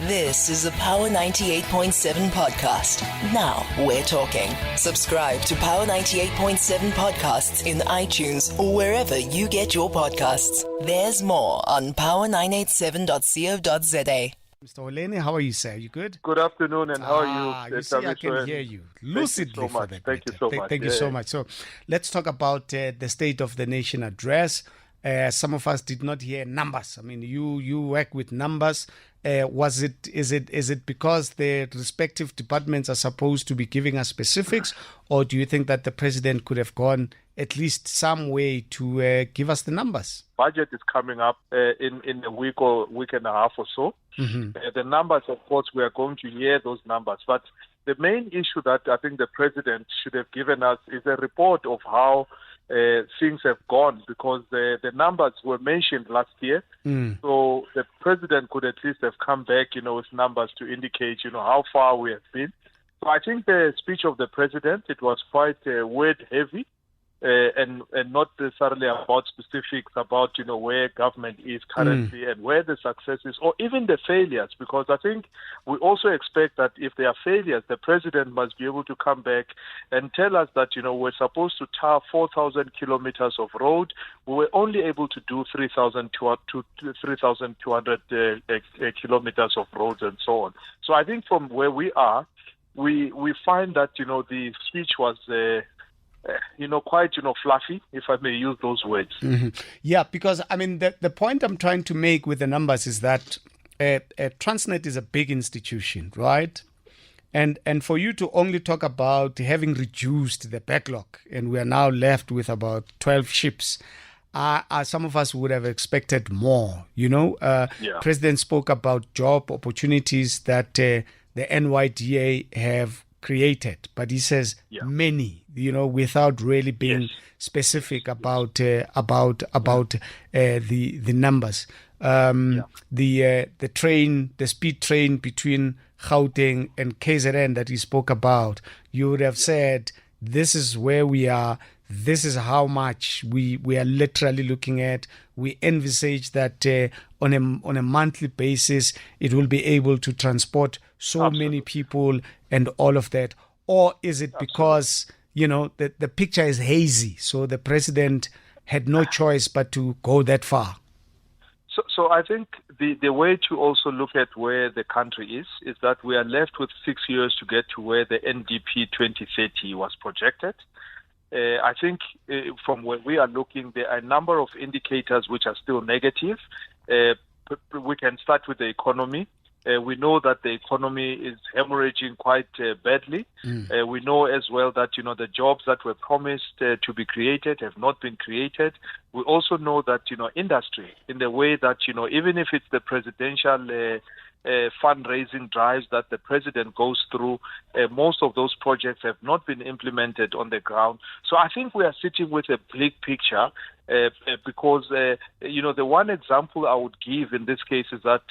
This is a Power 98.7 podcast. Now we're talking. Subscribe to Power 98.7 podcasts in iTunes or wherever you get your podcasts. There's more on power987.co.za. Mr. Oleni, how are you, sir? You good? Good afternoon, and how are you? You see, I can hear you lucidly for that. Thank you so much. Thank you so much. So let's talk about the State of the Nation address. Some of us did not hear numbers. I mean, you work with numbers. Is it because the respective departments are supposed to be giving us specifics, or do you think that the president could have gone at least some way to give us the numbers? Budget is coming up in a week or week and a half or so. Mm-hmm. The numbers, of course, we are going to hear those numbers. But the main issue that I think the president should have given us is a report of how things have gone, because the numbers were mentioned last year. So the president could at least have come back, with numbers to indicate, how far we have been. So I think the speech of the president, it was quite word heavy. And not necessarily about specifics about, where government is currently and where the success is, or even the failures, because I think we also expect that if there are failures, the president must be able to come back and tell us that, we're supposed to tar 4,000 kilometers of road. We were only able to do 3,200 kilometers of roads and so on. So I think from where we are, we find that, the speech was quite, fluffy, if I may use those words. Mm-hmm. Yeah, because, I mean, the point I'm trying to make with the numbers is that Transnet is a big institution, right? And for you to only talk about having reduced the backlog, and we are now left with about 12 ships, some of us would have expected more, President spoke about job opportunities that the NYDA have created, but he says many, without really being specific about the numbers. The speed train between Gauteng and KZN that he spoke about, you would have said, this is where we are. This is how much we are literally looking at. We envisage that on a monthly basis, it will be able to transport so many people and all of that. Or is it because, the picture is hazy, so the president had no choice but to go that far? So I think the way to also look at where the country is that we are left with 6 years to get to where the NDP 2030 was projected. I think from where we are looking, there are a number of indicators which are still negative. We can start with the economy. We know that the economy is hemorrhaging quite badly. We know as well that, the jobs that were promised to be created have not been created. We also know that, industry, in the way that, even if it's the presidential fundraising drives that the president goes through, most of those projects have not been implemented on the ground. So I think we are sitting with a bleak picture because, the one example I would give in this case is that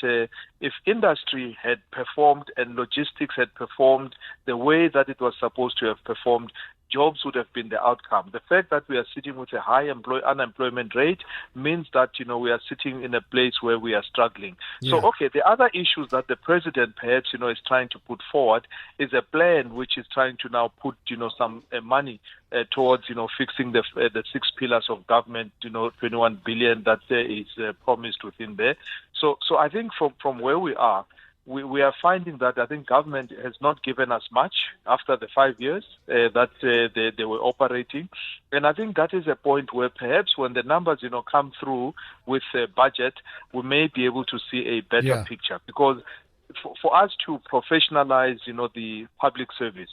if industry had performed and logistics had performed the way that it was supposed to have performed, jobs would have been the outcome. The fact that we are sitting with a high unemployment rate means that, we are sitting in a place where we are struggling. Yeah. So, the other issues that the president perhaps, is trying to put forward is a plan which is trying to now put, some money towards, fixing the 6 pillars of government, 21 billion that is promised within there. So I think from where we are, we are finding that I think government has not given us much after the 5 years that they were operating. And I think that is a point where perhaps when the numbers, come through with a budget, we may be able to see a better picture. Because for us to professionalize, the public service,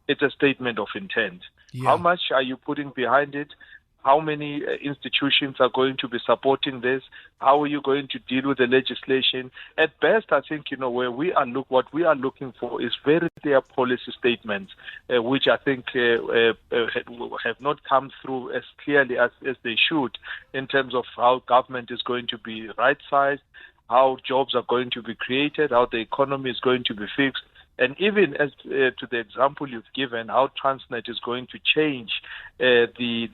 it's a statement of intent. How much are you putting behind it? How many institutions are going to be supporting this? How are you going to deal with the legislation? At best, I think, where what we are looking for is very clear policy statements, which I think have not come through as clearly as they should in terms of how government is going to be right-sized, how jobs are going to be created, how the economy is going to be fixed. And even as to the example you've given, how Transnet is going to change the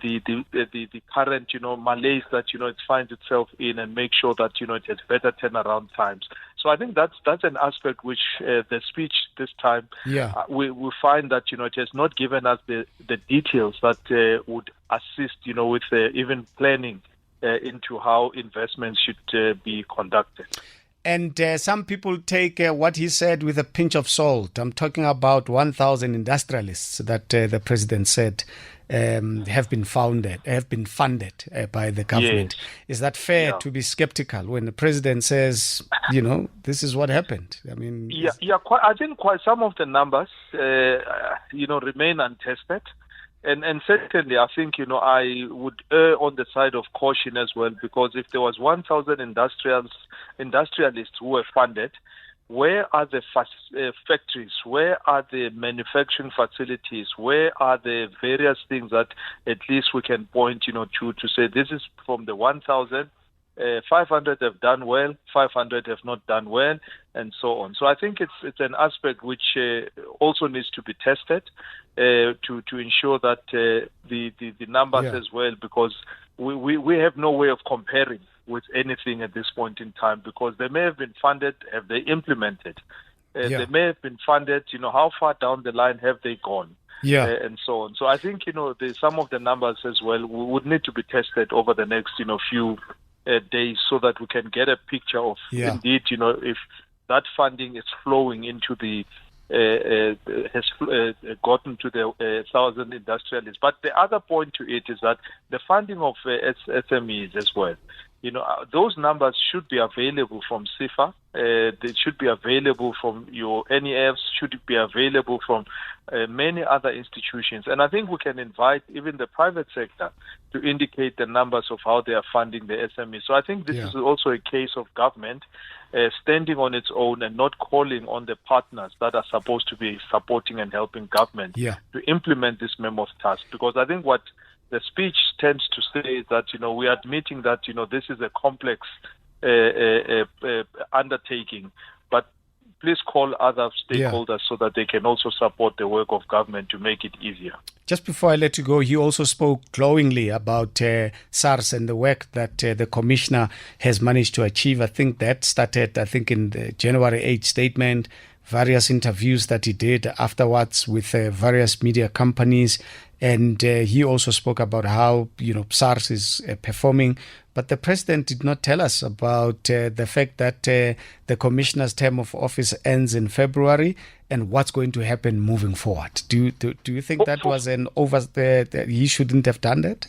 current, malaise that, it finds itself in, and make sure that, it has better turnaround times. So I think that's an aspect which the speech this time, we find that, it has not given us the details that would assist, with even planning into how investments should be conducted. And some people take what he said with a pinch of salt. I'm talking about 1,000 industrialists that the president said have been funded by the government. Yes. Is that fair to be skeptical when the president says, this is what happened? I mean, I think quite some of the numbers, remain untested. And secondly, I think, I would err on the side of caution as well, because if there was 1,000 industrialists who were funded, where are the factories? Where are the manufacturing facilities? Where are the various things that at least we can point, to say this is from the 1,000, 500 have done well, 500 have not done well, and so on. So I think it's an aspect which also needs to be tested to ensure that the numbers as well, because we have no way of comparing with anything at this point in time, because they may have been funded, have they implemented? They may have been funded, how far down the line have they gone? And so on. So I think, some of the numbers as well would need to be tested over the next, few days, so that we can get a picture of indeed, if that funding is flowing into the has gotten to the 1,000 industrialists. But the other point to it is that the funding of SMEs as well, those numbers should be available from SIFA. They should be available from your NEFs, should be available from many other institutions. And I think we can invite even the private sector to indicate the numbers of how they are funding the SMEs. So I think this is also a case of government standing on its own and not calling on the partners that are supposed to be supporting and helping government to implement this mammoth task. Because I think what the speech tends to say is that, we are admitting that, this is a complex undertaking, but please call other stakeholders so that they can also support the work of government to make it easier. Just before I let you go, he also spoke glowingly about SARS and the work that the commissioner has managed to achieve. I think that started, in the January 8 statement, various interviews that he did afterwards with various media companies. And he also spoke about how, SARS is performing. But the president did not tell us about the fact that the commissioner's term of office ends in February and what's going to happen moving forward. Do you think that was that he shouldn't have done that?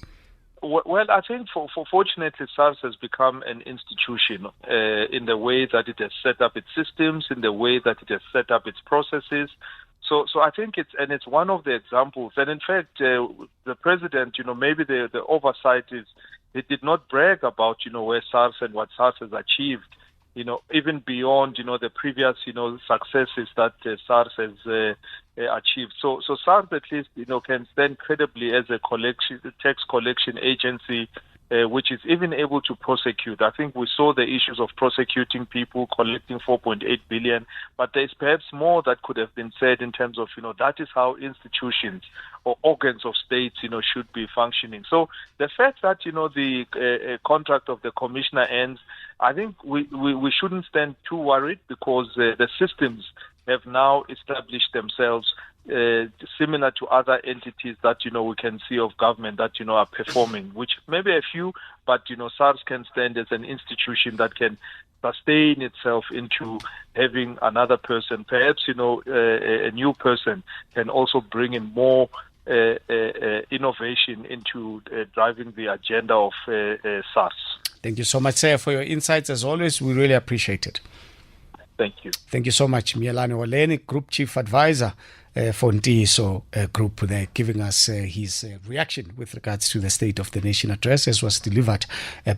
Well, I think fortunately, SARS has become an institution in the way that it has set up its systems, in the way that it has set up its processes. So I think it's one of the examples. And in fact, the president, maybe the oversight is he did not brag about, where SARS and what SARS has achieved, even beyond, the previous, successes that SARS has achieved. So SARS at least, can stand credibly as a tax collection agency, which is even able to prosecute. I think we saw the issues of prosecuting people, collecting 4.8 billion, but there's perhaps more that could have been said in terms of, that is how institutions or organs of states, should be functioning. So the fact that, the contract of the commissioner ends, I think we shouldn't stand too worried, because the systems have now established themselves similar to other entities that, we can see of government that, are performing, which maybe a few, but, SARS can stand as an institution that can sustain itself into having another person. Perhaps, a new person can also bring in more innovation into driving the agenda of SARS. Thank you so much, sir, for your insights. As always, we really appreciate it. Thank you. Thank you so much. Mielani Oleni, Group Chief Advisor for NTISO Group, there, giving us his reaction with regards to the State of the Nation address as was delivered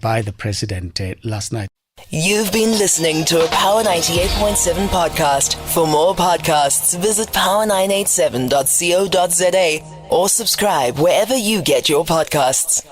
by the President last night. You've been listening to a Power 98.7 podcast. For more podcasts, visit power987.co.za or subscribe wherever you get your podcasts.